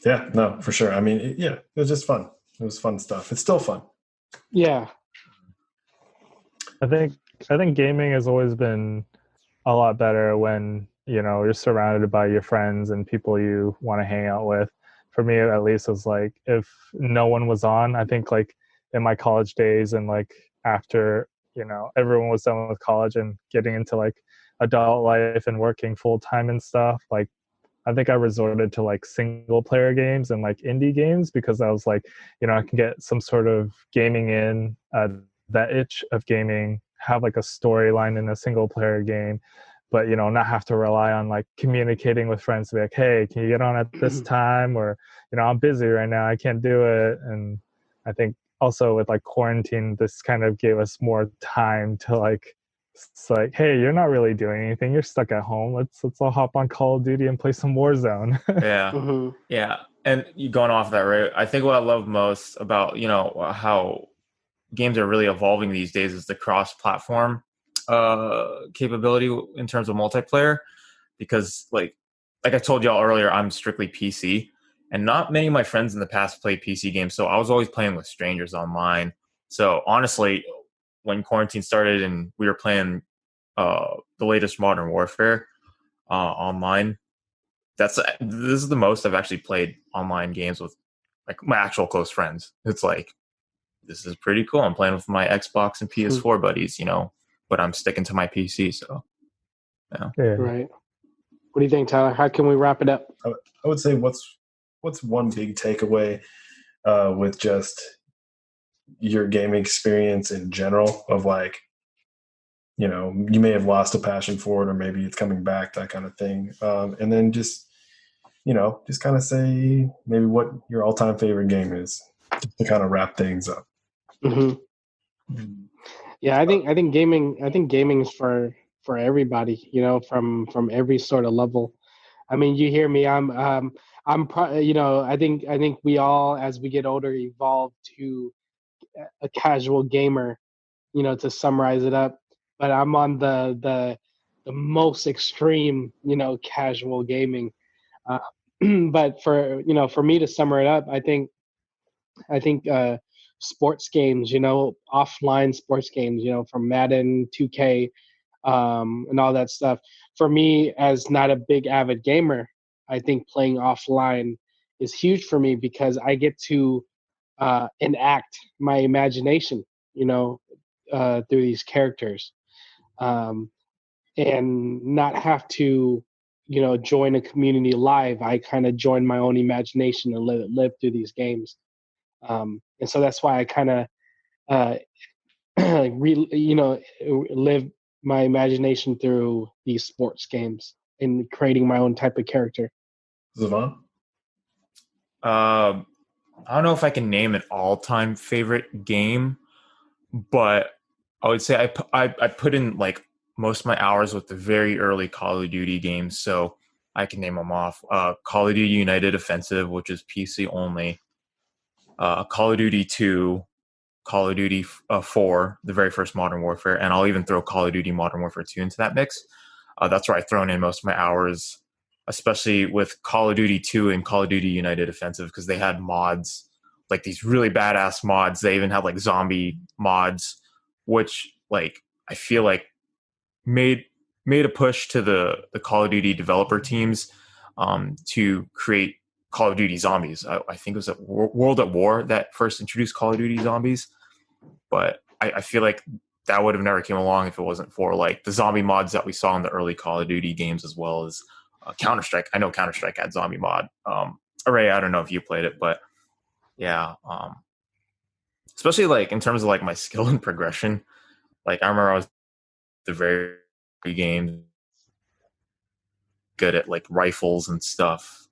Yeah, no, for sure. I mean, it was just fun. It was fun stuff. It's still fun. Yeah. I think gaming has always been a lot better when, you're surrounded by your friends and people you want to hang out with. For me, at least, it was like if no one was on, I think like in my college days and like after, everyone was done with college and getting into like adult life and working full time and stuff, like I think I resorted to like single player games and like indie games because I was like, I can get some sort of gaming in, that itch of gaming, have like a storyline in a single player game, but not have to rely on like communicating with friends to be like, hey, can you get on at this time? Or, I'm busy right now, I can't do it. And I think also with like quarantine, this kind of gave us more time to like, it's like, hey, you're not really doing anything, you're stuck at home, let's all hop on Call of Duty and play some Warzone. Yeah. Yeah. And you going off that, right? I think what I love most about how games are really evolving these days is the cross-platform capability in terms of multiplayer. Because like I told y'all earlier, I'm strictly PC, and not many of my friends in the past played PC games, so I was always playing with strangers online. So honestly, when quarantine started and we were playing the latest Modern Warfare online, this is the most I've actually played online games with like my actual close friends. It's like this is pretty cool. I'm playing with my Xbox and PS4 buddies, but I'm sticking to my PC. So yeah. Right. What do you think, Tyler? How can we wrap it up? I would say what's one big takeaway with just your gaming experience in general of like, you may have lost a passion for it or maybe it's coming back, that kind of thing. And then just kind of say maybe what your all-time favorite game is to kind of wrap things up. Mm-hmm. Yeah, I think gaming is for everybody, from every sort of level. I mean, you hear me. I think we all, as we get older, evolve to a casual gamer. To summarize it up, but I'm on the most extreme, casual gaming. Uh, but for me to summer it up, I think sports games, offline sports games, from Madden, 2K, and all that stuff. For me, as not a big avid gamer, I think playing offline is huge for me because I get to enact my imagination, through these characters, um, and not have to, join a community live. I kind of join my own imagination and live through these games. And so that's why I kind of, uh, live my imagination through these sports games and creating my own type of character. Zavon? I don't know if I can name an all-time favorite game, but I would say I put in like most of my hours with the very early Call of Duty games, so I can name them off. Call of Duty United Offensive, which is PC only. Call of Duty 2, Call of Duty 4, the very first Modern Warfare, and I'll even throw Call of Duty Modern Warfare 2 into that mix. That's where I've thrown in most of my hours, especially with Call of Duty 2 and Call of Duty United Offensive, because they had mods, like these really badass mods. They even had like zombie mods, which like I feel like made a push to the Call of Duty developer teams to create Call of Duty Zombies. I think it was at World at War that first introduced Call of Duty Zombies, but I feel like that would have never came along if it wasn't for like the zombie mods that we saw in the early Call of Duty games, as well as Counter-Strike. I know Counter-Strike had zombie mod. Ray, I don't know if you played it, but yeah, especially like in terms of like my skill and progression. Like I remember I was the very game good at like rifles and stuff.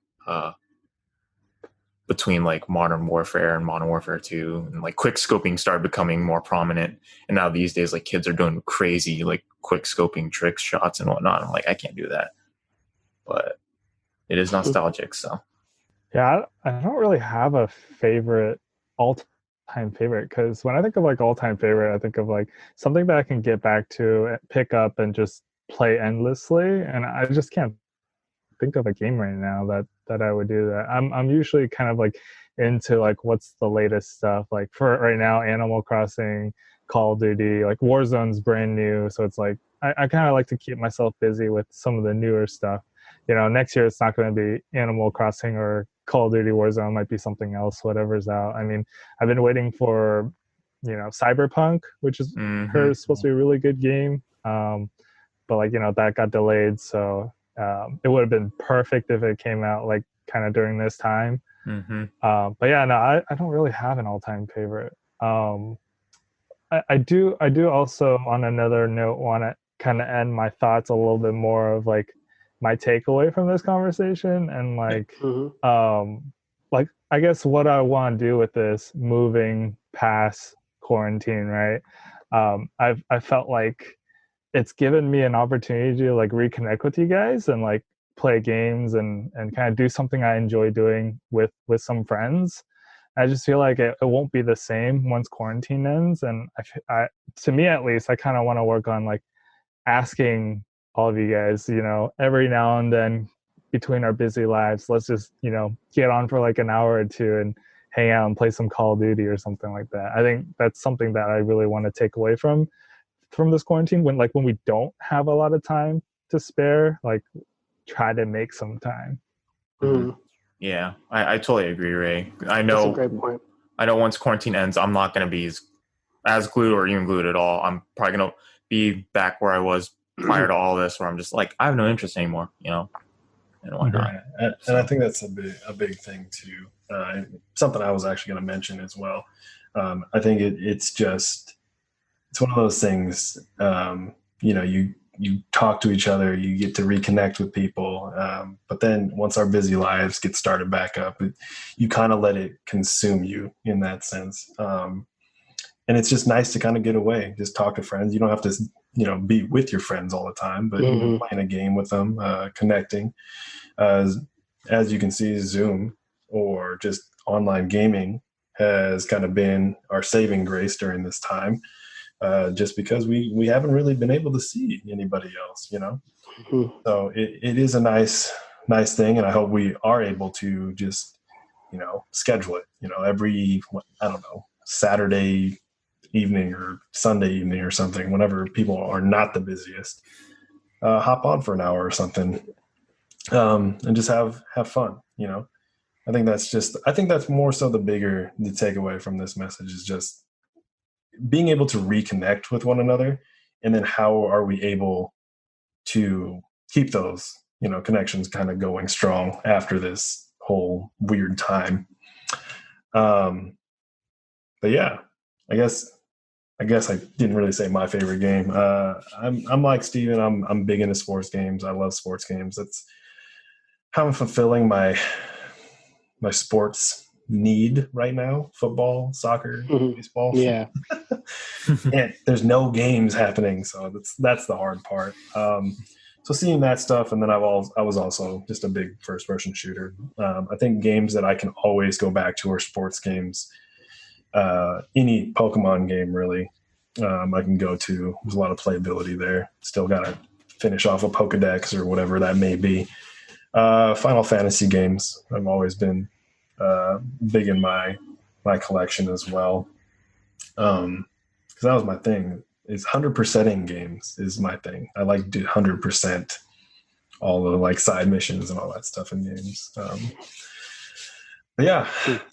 Between like Modern Warfare and Modern Warfare 2, and like quick scoping started becoming more prominent, and now these days like kids are doing crazy like quick scoping tricks, shots and whatnot. I'm like, I can't do that, but it is nostalgic. So yeah, I don't really have a favorite all-time favorite, because when I think of like all-time favorite, I think of like something that I can get back to, pick up and just play endlessly, and I just can't think of a game right now that I would do that. I'm usually kind of like into like what's the latest stuff. Like for right now, Animal Crossing, Call of Duty, like Warzone's brand new, so it's like I kind of like to keep myself busy with some of the newer stuff. Next year it's not going to be Animal Crossing or Call of Duty Warzone. It might be something else, whatever's out. I mean, I've been waiting for Cyberpunk, which is heard is supposed to be a really good game, but like that got delayed, so it would have been perfect if it came out like kind of during this time. But yeah, no, I don't really have an all-time favorite. I do also, on another note, want to kind of end my thoughts a little bit more of like my takeaway from this conversation, and like like I guess what I want to do with this moving past quarantine, right? I felt like it's given me an opportunity to like reconnect with you guys and like play games and kind of do something I enjoy doing with some friends. I just feel like it won't be the same once quarantine ends. And to me at least, I kind of want to work on like asking all of you guys, every now and then between our busy lives, let's just, get on for like an hour or two and hang out and play some Call of Duty or something like that. I think that's something that I really want to take away from this quarantine, when we don't have a lot of time to spare, like try to make some time. Mm. Yeah, I totally agree, Ray. That's a great point. I know once quarantine ends, I'm not going to be as glued or even glued at all. I'm probably going to be back where I was prior to all this, where I'm just like, I have no interest anymore, and whatnot. And I think that's a big thing too. Something I was actually going to mention as well. I think it's one of those things. You talk to each other, you get to reconnect with people. But then once our busy lives get started back up, you kind of let it consume you in that sense. And it's just nice to kind of get away, just talk to friends. You don't have to, be with your friends all the time, but playing a game with them, connecting. As you can see, Zoom or just online gaming has kind of been our saving grace during this time. Just because we haven't really been able to see anybody else, So it is a nice thing, and I hope we are able to just, schedule it, every, I don't know, Saturday evening or Sunday evening or something, whenever people are not the busiest, hop on for an hour or something, and just have fun, I think that's more so the takeaway from this message is just being able to reconnect with one another, and then how are we able to keep those, connections kind of going strong after this whole weird time. But yeah, I guess I didn't really say my favorite game. I'm like Steven. I'm big into sports games. I love sports games. That's how I'm fulfilling my sports need right now: football, soccer, baseball. Yeah. And there's no games happening, so that's the hard part. So seeing that stuff, and then I was also just a big first person shooter. I think games that I can always go back to are sports games. Any Pokemon game really, I can go to. There's a lot of playability there. Still got to finish off a Pokedex or whatever that may be. Final Fantasy games, I've always been big in my collection as well. Because that was my thing. Is 100%ing games is my thing. I like to do 100% all the like side missions and all that stuff in games. But yeah,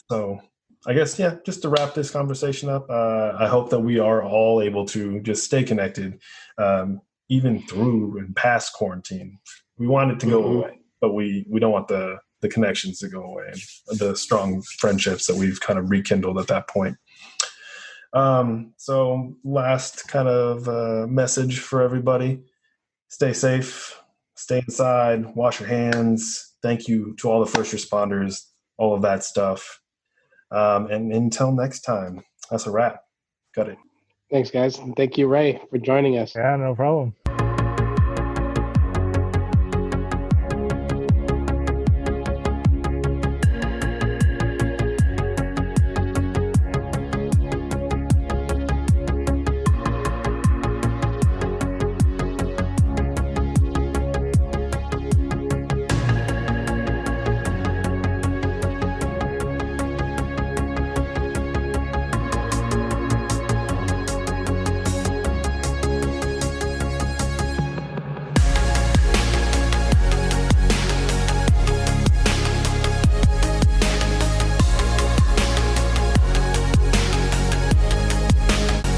so I guess just to wrap this conversation up, I hope that we are all able to just stay connected, even through and past quarantine. We want it to go away, but we don't want the connections to go away, and the strong friendships that we've kind of rekindled at that point. So last kind of message for everybody: stay safe, stay inside, wash your hands. Thank you to all the first responders, all of that stuff. And until next time, that's a wrap. Got it. Thanks, guys. And thank you, Ray, for joining us. Yeah, no problem.